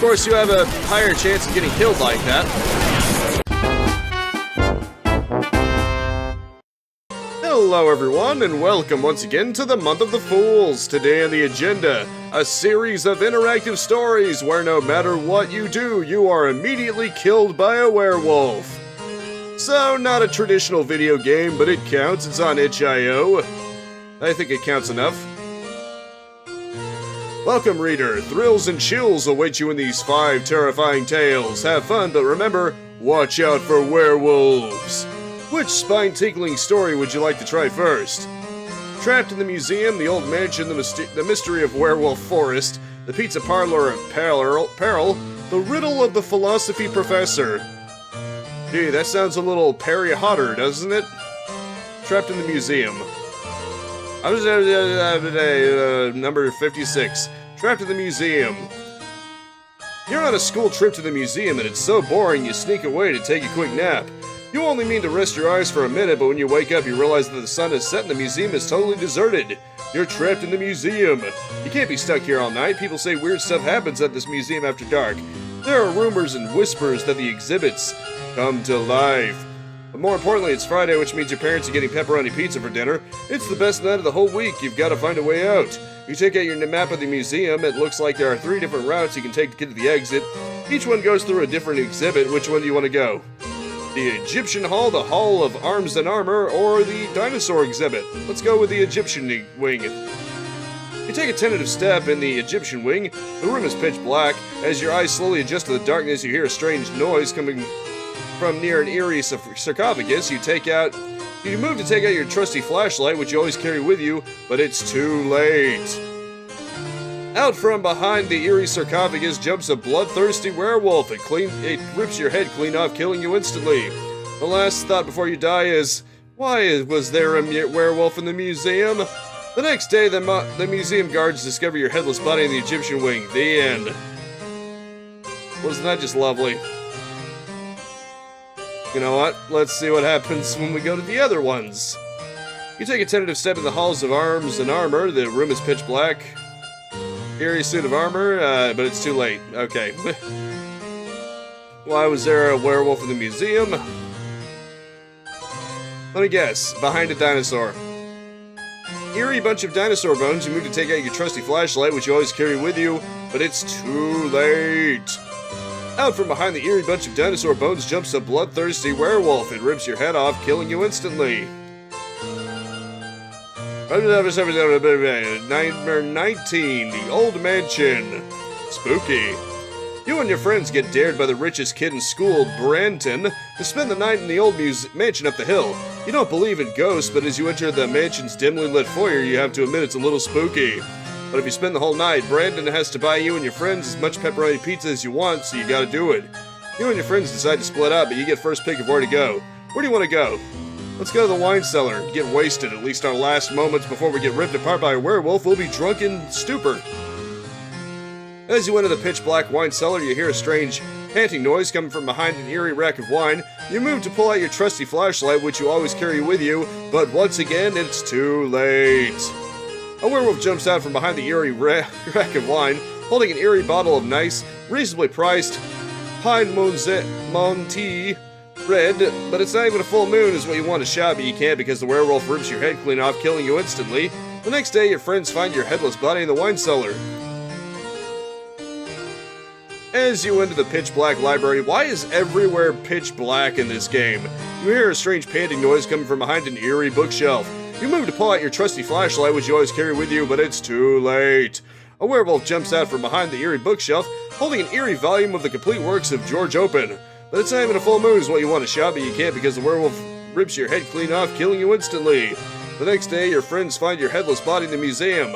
course, you have a higher chance of getting killed like that. Hello everyone, and welcome once again to the Month of the Fools. Today on the agenda, a series of interactive stories where no matter what you do, you are immediately killed by a werewolf. So, not a traditional video game, but it counts. It's on itch.io. I think it counts enough. Welcome, reader. Thrills and chills await you in these 5 terrifying tales. Have fun, but remember, watch out for werewolves. Which spine-tickling story would you like to try first? Trapped in the museum, the old mansion, the mystery of Werewolf Forest, the pizza parlor of peril, the riddle of the philosophy professor. Gee, that sounds a little Perry Hotter, doesn't it? Trapped in the museum. Number 56. Trapped in the museum. You're on a school trip to the museum and it's so boring you sneak away to take a quick nap. You only mean to rest your eyes for a minute, but when you wake up you realize that the sun has set and the museum is totally deserted. You're trapped in the museum. You can't be stuck here all night. People say weird stuff happens at this museum after dark. There are rumors and whispers that the exhibits come to life. But more importantly, it's Friday, which means your parents are getting pepperoni pizza for dinner. It's the best night of the whole week. You've got to find a way out. You take out your map of the museum. It looks like there are 3 different routes you can take to get to the exit. Each one goes through a different exhibit. Which one do you want to go? The Egyptian Hall, the Hall of Arms and Armor, or the Dinosaur exhibit? Let's go with the Egyptian wing. You take a tentative step in the Egyptian wing. The room is pitch black. As your eyes slowly adjust to the darkness, you hear a strange noise coming from near an eerie sarcophagus. You move to take out your trusty flashlight, which you always carry with you, but it's too late. Out from behind the eerie sarcophagus jumps a bloodthirsty werewolf. It rips your head clean off, killing you instantly. The last thought before you die is, why was there a werewolf in the museum? The next day, the museum guards discover your headless body in the Egyptian wing. The end. Wasn't that just lovely? You know what? Let's see what happens when we go to the other ones. You take a tentative step in the halls of arms and armor. The room is pitch black. Eerie suit of armor, but it's too late. Okay. Why was there a werewolf in the museum? Let me guess. Behind a dinosaur. Eerie bunch of dinosaur bones. You move to take out your trusty flashlight, which you always carry with you, but it's too late. Out from behind the eerie bunch of dinosaur bones jumps a bloodthirsty werewolf. It rips your head off, killing you instantly. Nightmare 19, the old mansion. Spooky. You and your friends get dared by the richest kid in school, Branton, to spend the night in the old mansion up the hill. You don't believe in ghosts, but as you enter the mansion's dimly lit foyer, you have to admit it's a little spooky. But if you spend the whole night, Brandon has to buy you and your friends as much pepperoni pizza as you want, so you gotta do it. You and your friends decide to split up, but you get first pick of where to go. Where do you want to go? Let's go to the wine cellar, get wasted, at least our last moments before we get ripped apart by a werewolf. We'll be drunk in stupor. As you enter the pitch black wine cellar, you hear a strange panting noise coming from behind an eerie rack of wine. You move to pull out your trusty flashlight, which you always carry with you, but once again, it's too late. A werewolf jumps out from behind the eerie rack of wine, holding an eerie bottle of nice, reasonably priced Pine Monty Red, but it's not even a full moon is what you want to shout, but you can't because the werewolf rips your head clean off, killing you instantly. The next day, your friends find your headless body in the wine cellar. As you enter the pitch black library, why is everywhere pitch black in this game? You hear a strange panting noise coming from behind an eerie bookshelf. You move to pull out your trusty flashlight, which you always carry with you, but it's too late. A werewolf jumps out from behind the eerie bookshelf, holding an eerie volume of the complete works of George Open. But it's not even a full moon is what you want to shout, but you can't because the werewolf rips your head clean off, killing you instantly. The next day, your friends find your headless body in the museum.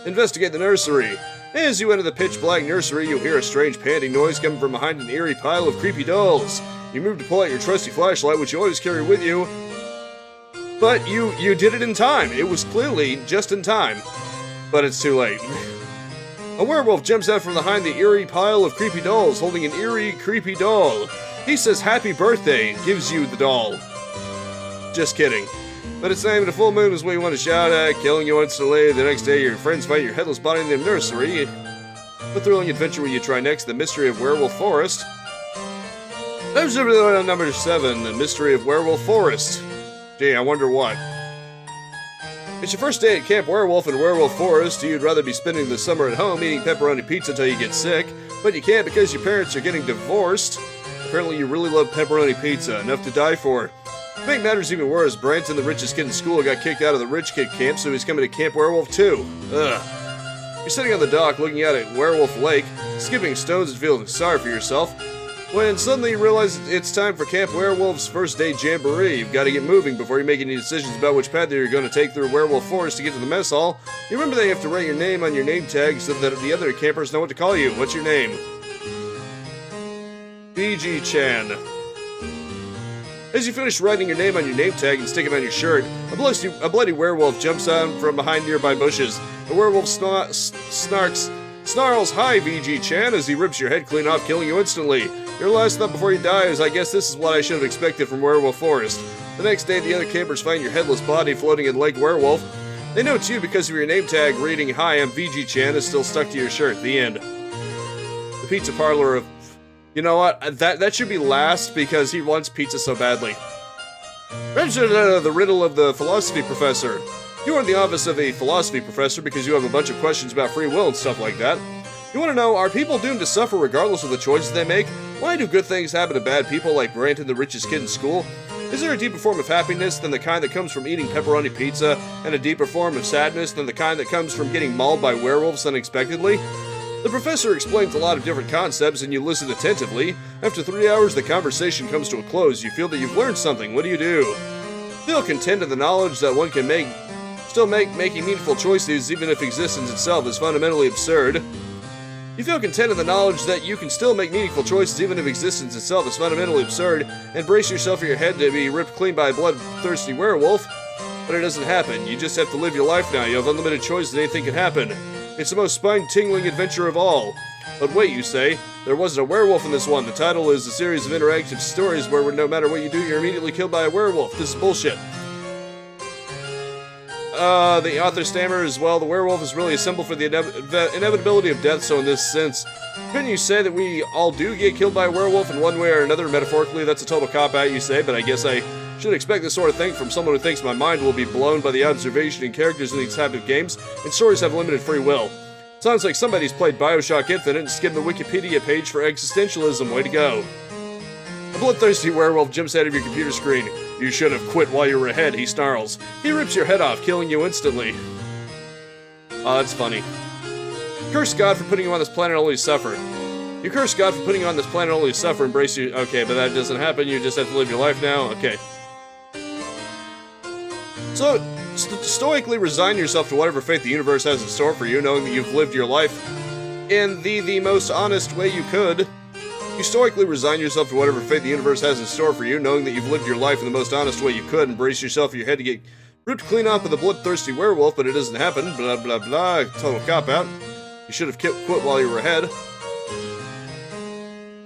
Investigate the nursery. As you enter the pitch black nursery, you hear a strange panting noise coming from behind an eerie pile of creepy dolls. You move to pull out your trusty flashlight, which you always carry with you, but you did it in time. It was clearly just in time, but it's too late. A werewolf jumps out from behind the eerie pile of creepy dolls, holding an eerie, creepy doll. He says happy birthday and gives you the doll. Just kidding. But it's not even a full moon is what you want to shout at, killing you instantly. The next day, your friends find your headless body in the nursery. What thrilling adventure will you try next? The Mystery of Werewolf Forest. Number 7, The Mystery of Werewolf Forest. Gee, I wonder what. It's your first day at Camp Werewolf in Werewolf Forest. You'd rather be spending the summer at home eating pepperoni pizza until you get sick, but you can't because your parents are getting divorced. Apparently you really love pepperoni pizza, enough to die for. To make matters even worse, Branton, the richest kid in school, got kicked out of the rich kid camp, so he's coming to Camp Werewolf too. Ugh. You're sitting on the dock looking out at Werewolf Lake, skipping stones and feeling sorry for yourself, when suddenly you realize it's time for Camp Werewolf's first day jamboree. You've got to get moving before you make any decisions about which path you're going to take through Werewolf Forest to get to the mess hall. You remember that you have to write your name on your name tag so that the other campers know what to call you. What's your name? BG-chan. As you finish writing your name on your name tag and stick it on your shirt, a bloody werewolf jumps out from behind nearby bushes. The werewolf snarls, "Hi, VG-chan," as he rips your head clean off, killing you instantly. Your last thought before you die is, "I guess this is what I should have expected from Werewolf Forest." The next day, the other campers find your headless body floating in Lake Werewolf. They know it's you because of your name tag reading, "Hi, I'm VG-chan," is still stuck to your shirt. The end. The pizza parlor of... You know what? That should be last because he wants pizza so badly. The riddle of the philosophy professor. You are in the office of a philosophy professor because you have a bunch of questions about free will and stuff like that. You want to know, are people doomed to suffer regardless of the choices they make? Why do good things happen to bad people like Branton, the richest kid in school? Is there a deeper form of happiness than the kind that comes from eating pepperoni pizza, and a deeper form of sadness than the kind that comes from getting mauled by werewolves unexpectedly? The professor explains a lot of different concepts and you listen attentively. After 3 hours, the conversation comes to a close. You feel that you've learned something. What do? Feel content in the knowledge that one can still make making meaningful choices even if existence itself is fundamentally absurd. You feel content in the knowledge that you can still make meaningful choices even if existence itself is fundamentally absurd, and brace yourself for your head to be ripped clean by a bloodthirsty werewolf. But it doesn't happen. You just have to live your life now. You have unlimited choices and anything can happen. It's the most spine-tingling adventure of all. But wait, you say, there wasn't a werewolf in this one. The title is a series of interactive stories where no matter what you do, you're immediately killed by a werewolf. This is bullshit. The author stammers, well, the werewolf is really a symbol for the inevitability of death, so in this sense, couldn't you say that we all do get killed by a werewolf in one way or another? Metaphorically, that's a total cop-out, you say, but I guess I should expect this sort of thing from someone who thinks my mind will be blown by the observation and characters in these type of games, and stories have limited free will. Sounds like somebody's played Bioshock Infinite and skimmed the Wikipedia page for existentialism. Way to go. A bloodthirsty werewolf jumps out of your computer screen. You should have quit while you were ahead, he snarls. He rips your head off, killing you instantly. Oh, that's funny. Curse God for putting you on this planet only to suffer. You curse God for putting you on this planet only to suffer, embrace you. Okay, but that doesn't happen, you just have to live your life now. Okay. So, stoically resign yourself to whatever fate the universe has in store for you, knowing that you've lived your life in the most honest way you could. You stoically resign yourself to whatever fate the universe has in store for you, knowing that you've lived your life in the most honest way you could, and brace yourself for your head to get ripped clean off with a bloodthirsty werewolf, but it doesn't happen. Blah, blah, blah. Total cop-out. You should have quit while you were ahead.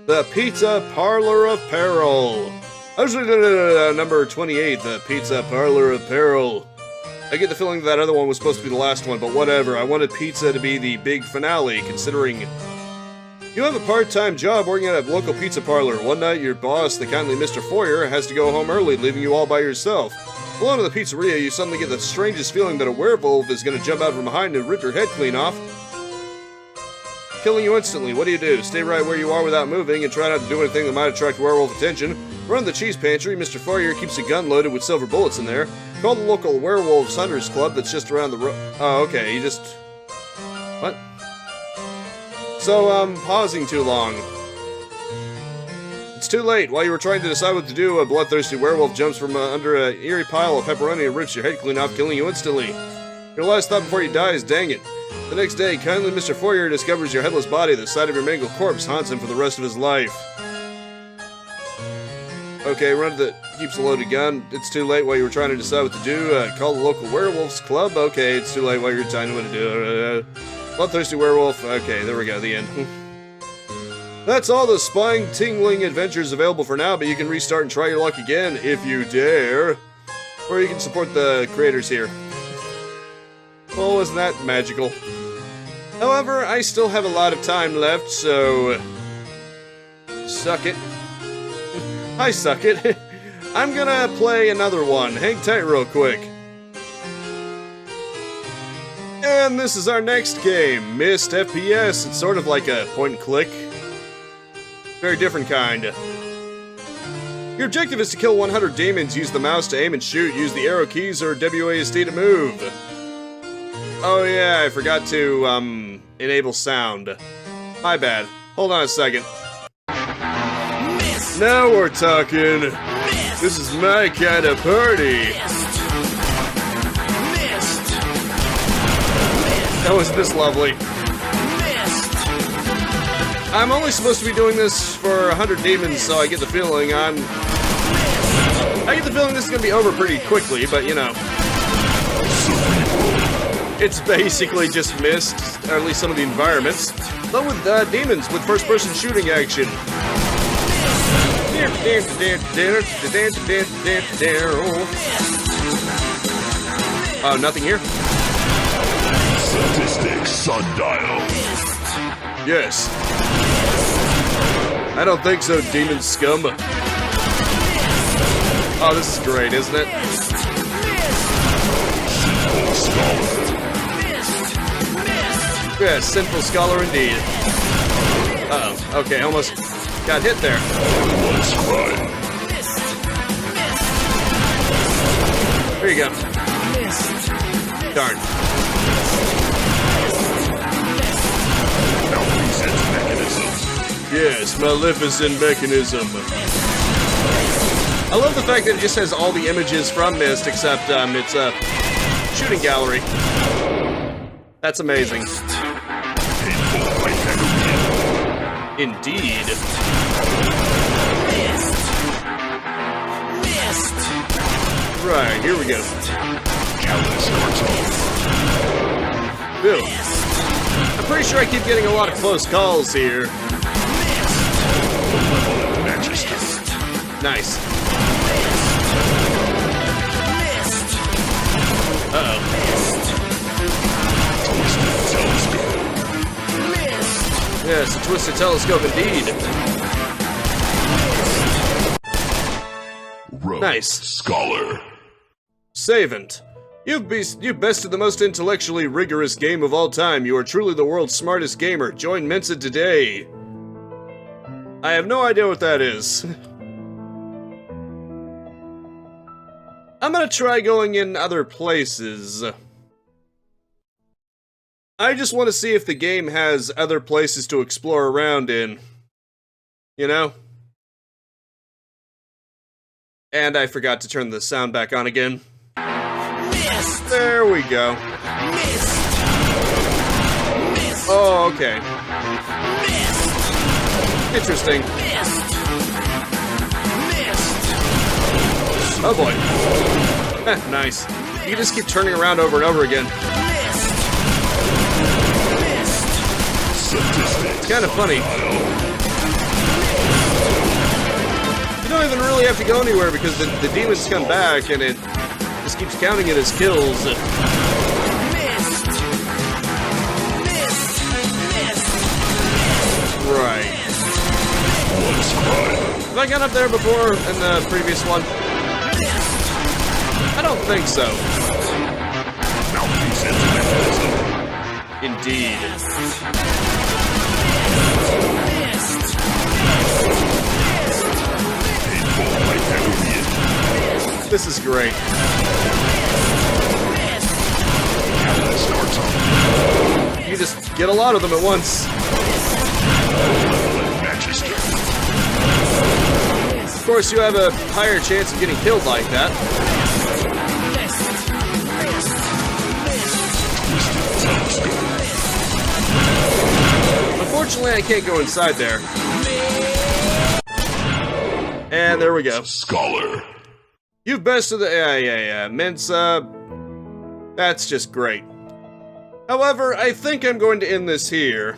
The Pizza Parlor of Peril. Number 28, The Pizza Parlor of Peril. I get the feeling that other one was supposed to be the last one, but whatever. I wanted pizza to be the big finale, considering you have a part-time job working at a local pizza parlor. One night, your boss, the kindly Mr. Foyer, has to go home early, leaving you all by yourself. Alone in the pizzeria, you suddenly get the strangest feeling that a werewolf is going to jump out from behind and rip your head clean off, killing you instantly. What do? Stay right where you are without moving and try not to do anything that might attract werewolf attention. Run to the cheese pantry. Mr. Foyer keeps a gun loaded with silver bullets in there. Call the local Werewolves Hunters Club that's just around the road. Oh, okay, you just... What? So, pausing too long. It's too late. While you were trying to decide what to do, a bloodthirsty werewolf jumps from under an eerie pile of pepperoni and rips your head clean off, killing you instantly. Your last thought before you die is, dang it. The next day, kindly Mr. Foyer discovers your headless body. The sight of your mangled corpse haunts him for the rest of his life. Okay, run to the... Keeps a loaded gun. It's too late while you were trying to decide what to do. Call the local Werewolves Club. Okay, it's too late while you're deciding what to do. Bloodthirsty werewolf. Okay, there we go. The end. That's all the spine-tingling adventures available for now, but you can restart and try your luck again if you dare. Or you can support the creators here. Well, wasn't that magical? However, I still have a lot of time left, so... Suck it. I suck it. I'm gonna play another one. Hang tight real quick. And this is our next game, Myst FPS. It's sort of like a point and click. Very different kind. Your objective is to kill 100 demons. Use the mouse to aim and shoot. Use the arrow keys or WASD to move. Oh yeah, I forgot to, enable sound. My bad. Hold on a second. Now we're talking. This is my kind of party. That was this lovely. I'm only supposed to be doing this for 100 demons, so I get the feeling this is gonna be over pretty quickly, but you know. It's basically just Myst, or at least some of the environments, but with demons with first-person shooting action. Oh, nothing here? Sadistic sundial. Yes. I don't think so, demon scum. Oh, this is great, isn't it? Sinful scholar. Yes, sinful scholar indeed. Uh-oh. Okay, almost got hit there. Let's run. Here you go. Darn. Malfeasance mechanism. Yes, Maleficent mechanism. I love the fact that it just has all the images from Myst, except it's a shooting gallery. That's amazing. Painful Pythagorean. Indeed. Right, here we go. Callous cartoon. Bill. I'm pretty sure I keep getting a lot of close calls here. Magister. Nice. Uh-oh. Telescope. Yes, a twisted telescope indeed. Rogue Nice. Scholar. Savant. You've bested the most intellectually rigorous game of all time. You are truly the world's smartest gamer. Join Mensa today. I have no idea what that is. I'm gonna try going in other places. I just want to see if the game has other places to explore around in. You know? And I forgot to turn the sound back on again. There we go. Oh, okay. Interesting. Oh boy. Nice. You can just keep turning around over and over again. It's kind of funny. You don't even really have to go anywhere because the demons come back and it just keeps counting it as kills. Right. Have I gone up there before in the previous one? I don't think so. Indeed. This is great. You just get a lot of them at once. Of course, you have a higher chance of getting killed like that. Unfortunately, I can't go inside there. And there we go. Scholar. You've bested the... Yeah. Mensa... That's just great. However, I think I'm going to end this here.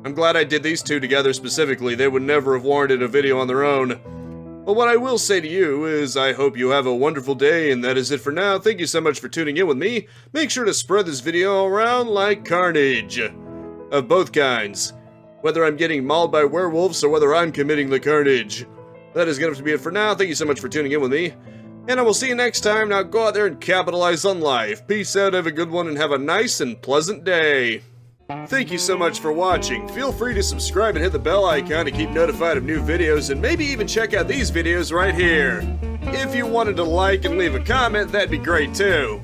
I'm glad I did these two together specifically. They would never have warranted a video on their own. But what I will say to you is I hope you have a wonderful day, and that is it for now. Thank you so much for tuning in with me. Make sure to spread this video around like Carnage. of both kinds. Whether I'm getting mauled by werewolves or whether I'm committing the carnage. That is going to be it for now. Thank you so much for tuning in with me. And I will see you next time. Now go out there and capitalize on life. Peace out, have a good one, and have a nice and pleasant day. Thank you so much for watching. Feel free to subscribe and hit the bell icon to keep notified of new videos, and maybe even check out these videos right here. If you wanted to like and leave a comment, that'd be great too.